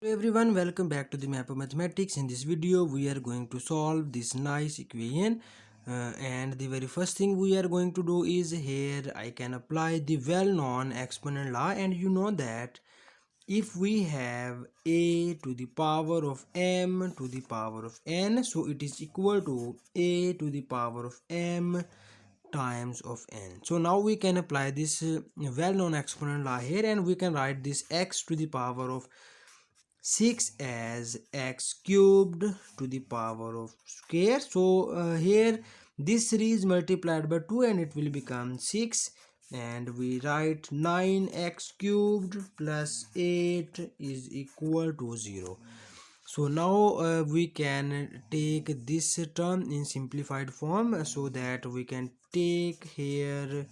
Hello everyone, welcome back to the map of mathematics. In this video we are going to solve this nice equation, and the very first thing we are going to do is here I can apply the well-known exponent law. And you know that if we have a to the power of m to the power of n, so it is equal to a to the power of m times of n. So now we can apply this well-known exponent law here, and we can write this x to the power of 6 as x cubed to the power of square. So here this series multiplied by 2 and it will become 6, and we write 9x cubed plus 8 is equal to 0. So now we can take this term in simplified form, so that we can take here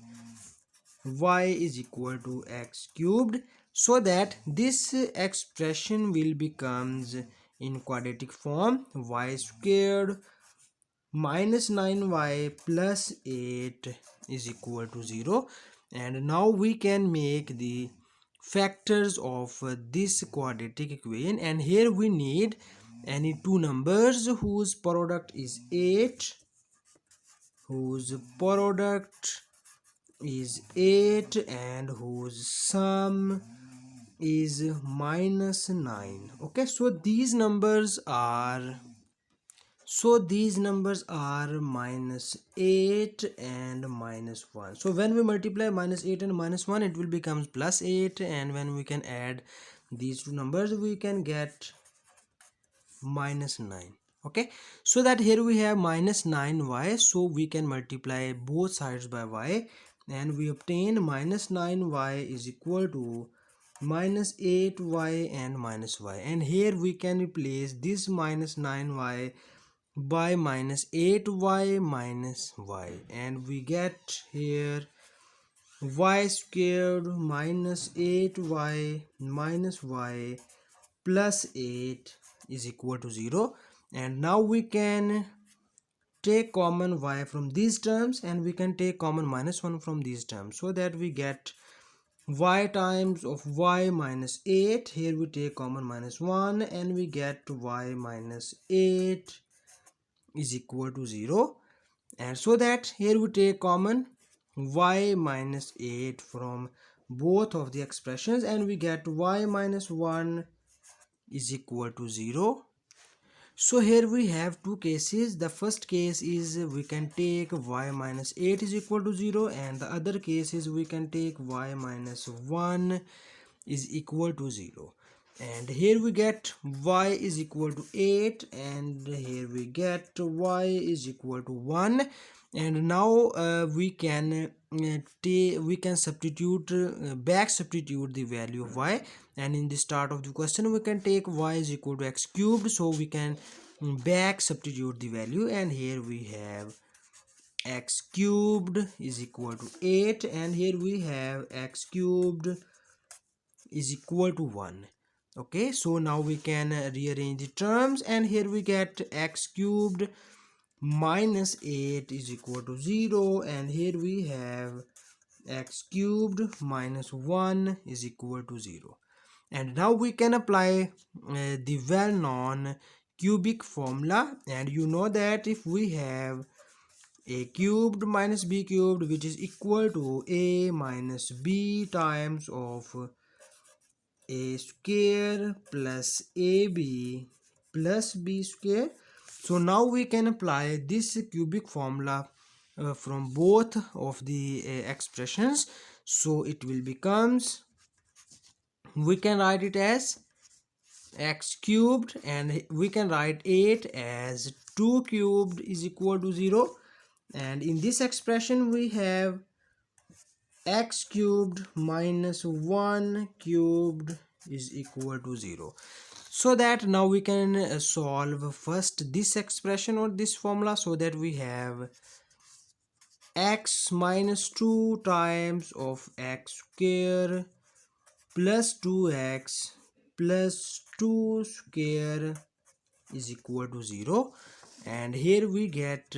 y is equal to x cubed, so that this expression will becomes in quadratic form y squared minus 9y plus 8 is equal to 0. And now we can make the factors of this quadratic equation, and here we need any two numbers whose product is 8, whose product is 8 and whose sum is minus 9. Okay, so these numbers are minus 8 and minus 1. So when we multiply minus 8 and minus 1, it will become plus 8, and when we can add these two numbers we can get minus 9. Okay, so that here we have minus 9y, so we can multiply both sides by y, and we obtain minus 9y is equal to minus 8y and minus y. And here we can replace this minus 9y by minus 8y minus y, and we get here y squared minus 8y minus y plus 8 is equal to 0. And now we can take common y from these terms, and we can take common minus 1 from these terms, so that we get y times of y minus 8. Here we take common minus 1 and we get y minus 8 is equal to 0. And so that here we take common y minus 8 from both of the expressions, and we get y minus 1 is equal to 0. So here we have two cases. The first case is we can take y minus 8 is equal to 0, and the other case is we can take y minus 1 is equal to 0. And here we get y is equal to 8, and here we get y is equal to 1. And now we can substitute back substitute the value of y, and in the start of the question we can take y is equal to x cubed, so we can back substitute the value, and here we have x cubed is equal to 8, and here we have x cubed is equal to 1. Okay, so now we can rearrange the terms, and here we get x cubed minus 8 is equal to 0, and here we have x cubed minus 1 is equal to 0. And now we can apply the well-known cubic formula, and you know that if we have a cubed minus b cubed, which is equal to a minus b times of a square plus ab plus b square. So now we can apply this cubic formula from both of the expressions, so it will becomes, we can write it as x cubed, and we can write 8 as 2 cubed is equal to 0. And in this expression we have x cubed minus 1 cubed is equal to 0. So that now we can solve first this expression or this formula, so that we have x minus 2 times of x square plus 2x plus 2 square is equal to 0. And here we get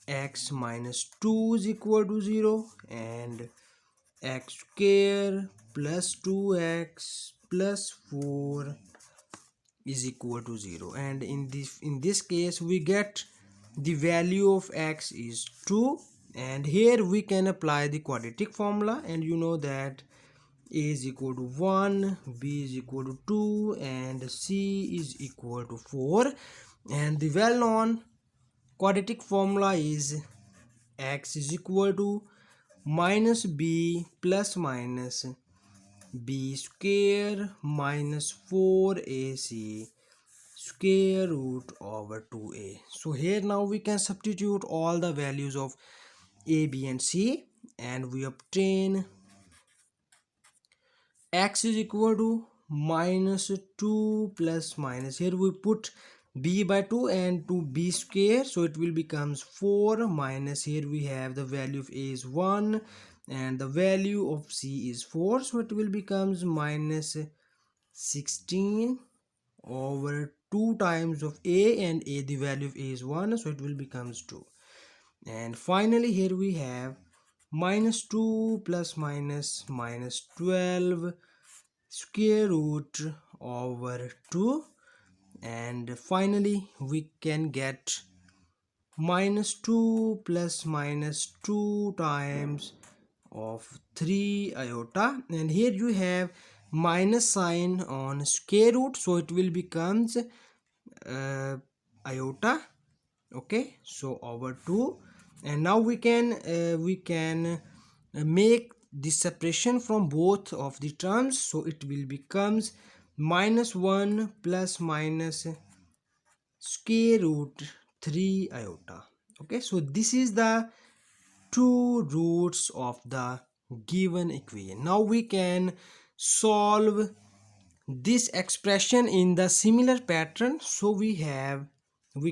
x minus 2 is equal to 0, and x square plus 2x plus 4 is equal to 0, and in this case we get the value of x is 2, and here we can apply the quadratic formula, and you know that a is equal to 1, b is equal to 2, and c is equal to 4, and the well-known quadratic formula is x is equal to minus b plus minus b square minus 4ac square root over 2a. So here now we can substitute all the values of a, b and c, and we obtain x is equal to minus 2 plus minus, here we put b by 2 and 2b square, so it will becomes 4 minus, here we have the value of a is 1 and the value of c is 4, so it will becomes minus 16 over 2 times of a, and a, the value of a is 1, so it will becomes 2. And finally here we have minus 2 plus minus minus 12 square root over 2, and finally we can get minus 2 plus minus 2 times of 3 iota, and here you have minus sign on square root, so it will becomes iota, okay, so over 2. And now we can make the separation from both of the terms, so it will becomes minus 1 plus minus square root 3 iota. Okay, so this is the two roots of the given equation. Now we can solve this expression in the similar pattern, so we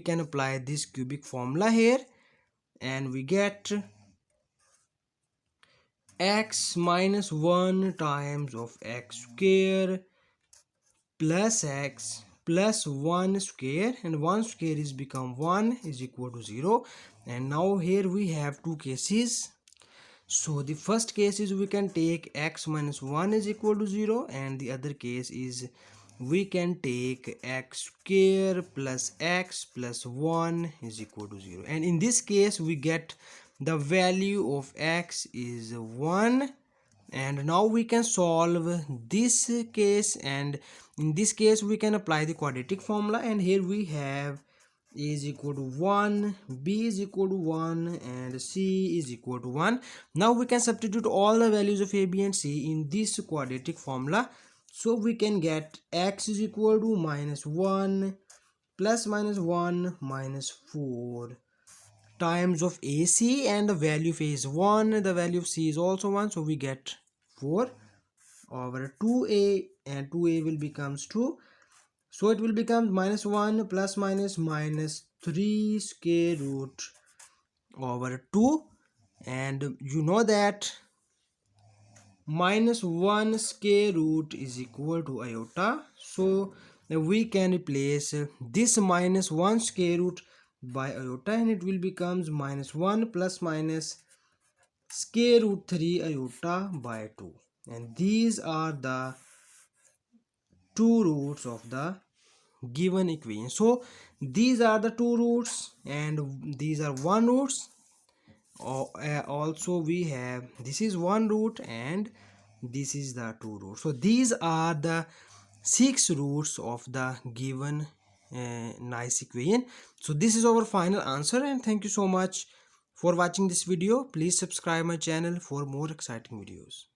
can apply this cubic formula here, and we get x minus 1 times of x square plus x plus 1 square, and 1 square is become 1 is equal to 0. And now here we have two cases. So the first case is we can take x minus 1 is equal to 0, and the other case is we can take x square plus x plus 1 is equal to 0, and in this case we get the value of x is 1. And now we can solve this case, and in this case we can apply the quadratic formula, and here we have a is equal to 1, b is equal to 1, and c is equal to 1. Now we can substitute all the values of a, b and c in this quadratic formula, so we can get x is equal to minus 1 plus minus 1 minus 4 times of ac, and the value of a is 1, the value of c is also 1, so we get 4 over 2a, and 2a will becomes 2, so it will become minus 1 plus minus minus 3 square root over 2, and you know that minus 1 square root is equal to iota, so we can replace this minus 1 square root by iota, and it will becomes minus 1 plus minus square root 3 iota by 2, and these are the two roots of the given equation. So these are the two roots and these are one roots. Also we have this is one root and this is the two roots. So these are the 6 roots of the given nice equation. So this is our final answer, and thank you so much for watching this video. Please subscribe my channel for more exciting videos.